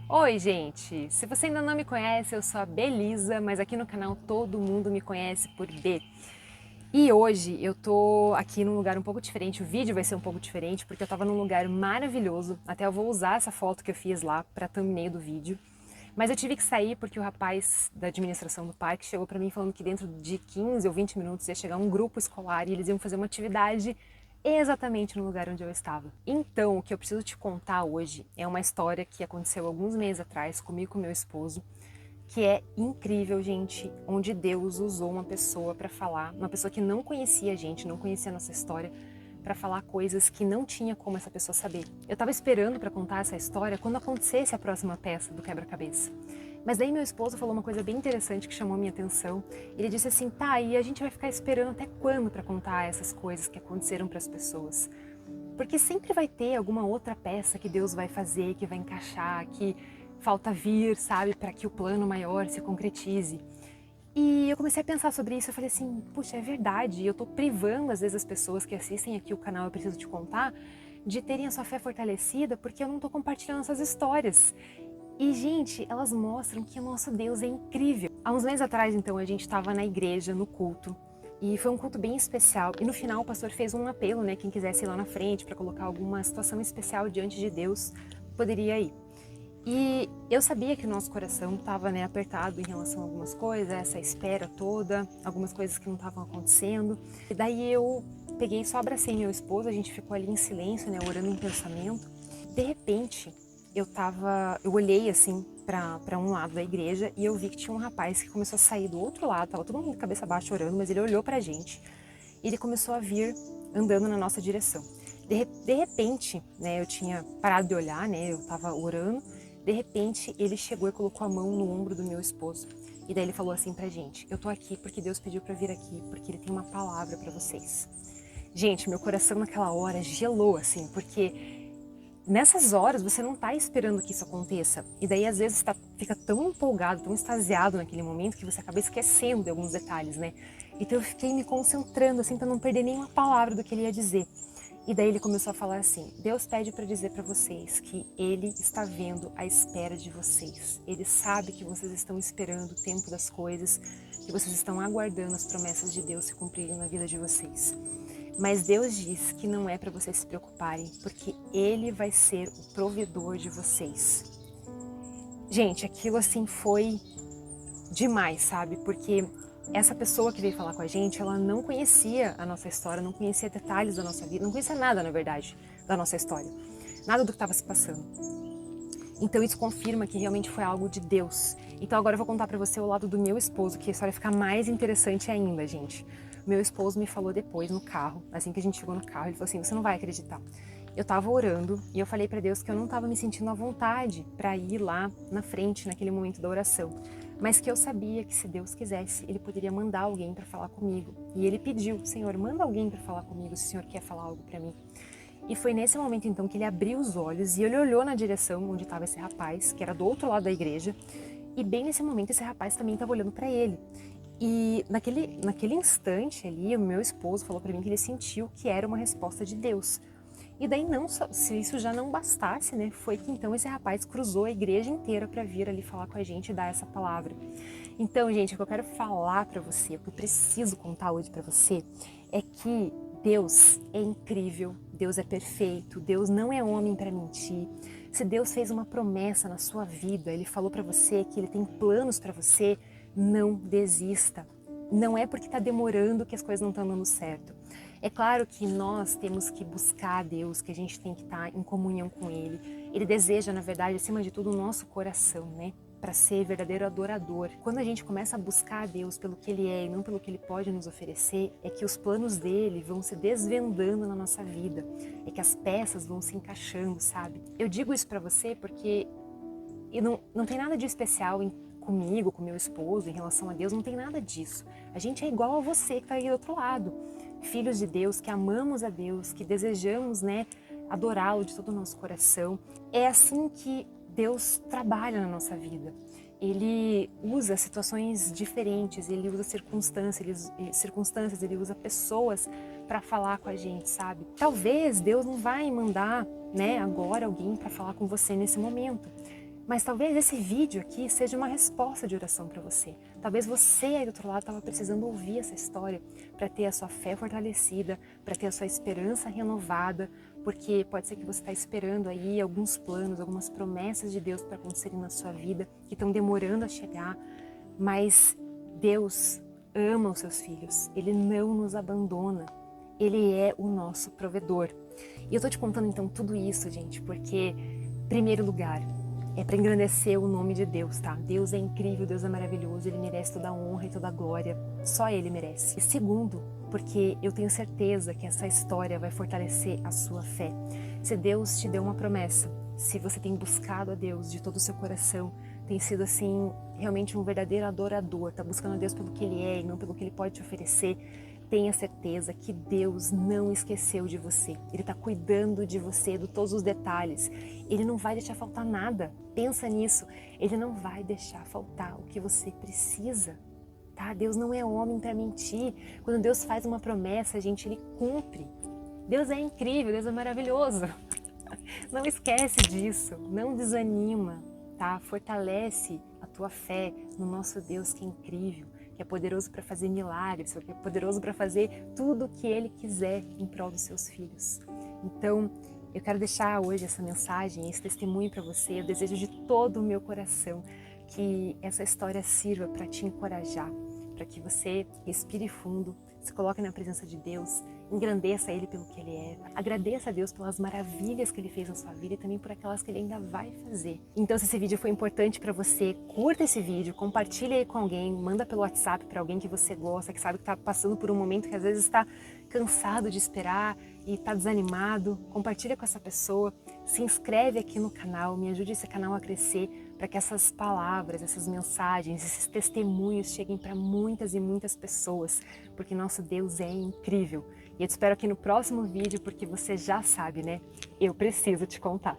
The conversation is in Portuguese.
Oi, gente! Se você ainda não me conhece, eu sou a Belisa, mas aqui no canal todo mundo me conhece por B. E hoje eu tô aqui num lugar um pouco diferente, o vídeo vai ser um pouco diferente, porque eu tava num lugar maravilhoso, até eu vou usar essa foto que eu fiz lá pra thumbnail do vídeo. Mas eu tive que sair porque o rapaz da administração do parque chegou pra mim falando que dentro de 15 ou 20 minutos ia chegar um grupo escolar e eles iam fazer uma atividade exatamente no lugar onde eu estava. Então, o que eu preciso te contar hoje é uma história que aconteceu alguns meses atrás comigo e com meu esposo, que é incrível, gente, onde Deus usou uma pessoa para falar, uma pessoa que não conhecia a gente, não conhecia a nossa história, para falar coisas que não tinha como essa pessoa saber. Eu tava esperando para contar essa história quando acontecesse a próxima peça do quebra-cabeça. Mas daí meu esposo falou uma coisa bem interessante que chamou a minha atenção. Ele disse assim: "Tá, e a gente vai ficar esperando até quando para contar essas coisas que aconteceram para as pessoas?" Porque sempre vai ter alguma outra peça que Deus vai fazer, que vai encaixar, que falta vir, sabe, para que o plano maior se concretize. E eu comecei a pensar sobre isso, eu falei assim, puxa, é verdade, eu tô privando às vezes as pessoas que assistem aqui o canal Eu Preciso Te Contar de terem a sua fé fortalecida porque eu não tô compartilhando essas histórias. E, gente, elas mostram que o nosso Deus é incrível. Há uns meses atrás, então, a gente estava na igreja, no culto, e foi um culto bem especial. E no final o pastor fez um apelo, né? Quem quisesse ir lá na frente para colocar alguma situação especial diante de Deus, poderia ir. E eu sabia que o nosso coração estava, né, apertado em relação a algumas coisas, essa espera toda, algumas coisas que não estavam acontecendo. E daí eu peguei e só abracei meu esposo, a gente ficou ali em silêncio, né, orando em pensamento. De repente, eu olhei assim para um lado da igreja e eu vi que tinha um rapaz que começou a sair do outro lado, tava todo mundo de cabeça baixa orando, mas ele olhou pra gente e ele começou a vir andando na nossa direção. De repente, né, eu tinha parado de olhar, né, eu tava orando. De repente, ele chegou e colocou a mão no ombro do meu esposo. E daí ele falou assim pra gente: "Eu tô aqui porque Deus pediu pra vir aqui, porque ele tem uma palavra pra vocês." Gente, meu coração naquela hora gelou assim, porque nessas horas você não tá esperando que isso aconteça. E daí às vezes fica tão empolgado, tão extasiado naquele momento que você acaba esquecendo de alguns detalhes, né? Então eu fiquei me concentrando assim pra não perder nenhuma palavra do que ele ia dizer. E daí ele começou a falar assim: "Deus pede para dizer para vocês que Ele está vendo a espera de vocês. Ele sabe que vocês estão esperando o tempo das coisas, que vocês estão aguardando as promessas de Deus se cumprirem na vida de vocês. Mas Deus diz que não é para vocês se preocuparem, porque Ele vai ser o provedor de vocês." Gente, aquilo assim foi demais, sabe? Porque essa pessoa que veio falar com a gente, ela não conhecia a nossa história, não conhecia detalhes da nossa vida, não conhecia nada, na verdade, da nossa história. Nada do que estava se passando. Então isso confirma que realmente foi algo de Deus. Então agora eu vou contar pra você o lado do meu esposo, que a história fica mais interessante ainda, gente. Meu esposo me falou depois no carro, assim que a gente chegou no carro, ele falou assim: "Você não vai acreditar. Eu tava orando e eu falei pra Deus que eu não tava me sentindo à vontade pra ir lá na frente naquele momento da oração, mas que eu sabia que se Deus quisesse, Ele poderia mandar alguém pra falar comigo. E Ele pediu: Senhor, manda alguém pra falar comigo se o Senhor quer falar algo pra mim." E foi nesse momento então que ele abriu os olhos e ele olhou na direção onde estava esse rapaz, que era do outro lado da igreja, e bem nesse momento esse rapaz também estava olhando para ele. E naquele instante ali, o meu esposo falou para mim que ele sentiu que era uma resposta de Deus. E daí, não só, se isso já não bastasse, né, foi que então esse rapaz cruzou a igreja inteira para vir ali falar com a gente e dar essa palavra. Então, gente, o que eu quero falar para você, o que eu preciso contar hoje para você, é que Deus é incrível, Deus é perfeito, Deus não é homem para mentir. Se Deus fez uma promessa na sua vida, Ele falou para você que Ele tem planos para você, não desista. Não é porque está demorando que as coisas não estão dando certo. É claro que nós temos que buscar a Deus, que a gente tem que estar em comunhão com Ele. Ele deseja, na verdade, acima de tudo, o nosso coração, né? Para ser verdadeiro adorador. Quando a gente começa a buscar a Deus pelo que Ele é e não pelo que Ele pode nos oferecer, é que os planos dele vão se desvendando na nossa vida, é que as peças vão se encaixando, sabe? Eu digo isso para você porque não tem nada de especial comigo, com meu esposo, em relação a Deus, não tem nada disso. A gente é igual a você que está aí do outro lado. Filhos de Deus, que amamos a Deus, que desejamos, né, adorá-lo de todo o nosso coração. É assim que Deus trabalha na nossa vida. Ele usa situações diferentes, ele usa circunstâncias, ele usa pessoas para falar com a gente, sabe? Talvez Deus não vai mandar, né, agora alguém para falar com você nesse momento. Mas talvez esse vídeo aqui seja uma resposta de oração para você. Talvez você aí do outro lado estava precisando ouvir essa história para ter a sua fé fortalecida, para ter a sua esperança renovada, porque pode ser que você está esperando aí alguns planos, algumas promessas de Deus para acontecerem na sua vida, que estão demorando a chegar, mas Deus ama os seus filhos, Ele não nos abandona, Ele é o nosso provedor. E eu tô te contando então tudo isso, gente, porque, em primeiro lugar, é para engrandecer o nome de Deus, tá? Deus é incrível, Deus é maravilhoso, Ele merece toda a honra e toda a glória, só Ele merece. E segundo, porque eu tenho certeza que essa história vai fortalecer a sua fé. Se Deus te deu uma promessa, se você tem buscado a Deus de todo o seu coração, tem sido assim, realmente um verdadeiro adorador, tá buscando a Deus pelo que Ele é e não pelo que Ele pode te oferecer, tenha certeza que Deus não esqueceu de você. Ele está cuidando de você, de todos os detalhes. Ele não vai deixar faltar nada. Pensa nisso. Ele não vai deixar faltar o que você precisa. Tá? Deus não é homem para mentir. Quando Deus faz uma promessa, gente, Ele cumpre. Deus é incrível, Deus é maravilhoso. Não esquece disso. Não desanima. Tá? Fortalece a tua fé no nosso Deus que é incrível, que é poderoso para fazer milagres, que é poderoso para fazer tudo o que Ele quiser em prol dos seus filhos. Então, eu quero deixar hoje essa mensagem, esse testemunho para você. Eu desejo de todo o meu coração que essa história sirva para te encorajar, para que você respire fundo, se coloque na presença de Deus, engrandeça Ele pelo que Ele é, agradeça a Deus pelas maravilhas que Ele fez na sua vida e também por aquelas que Ele ainda vai fazer. Então, se esse vídeo foi importante para você, curta esse vídeo, compartilha aí com alguém, manda pelo WhatsApp para alguém que você gosta, que sabe que está passando por um momento que às vezes está cansado de esperar e está desanimado. Compartilha com essa pessoa, se inscreve aqui no canal, me ajude esse canal a crescer para que essas palavras, essas mensagens, esses testemunhos cheguem para muitas e muitas pessoas, porque nosso Deus é incrível. E eu te espero aqui no próximo vídeo, porque você já sabe, né? Eu preciso te contar.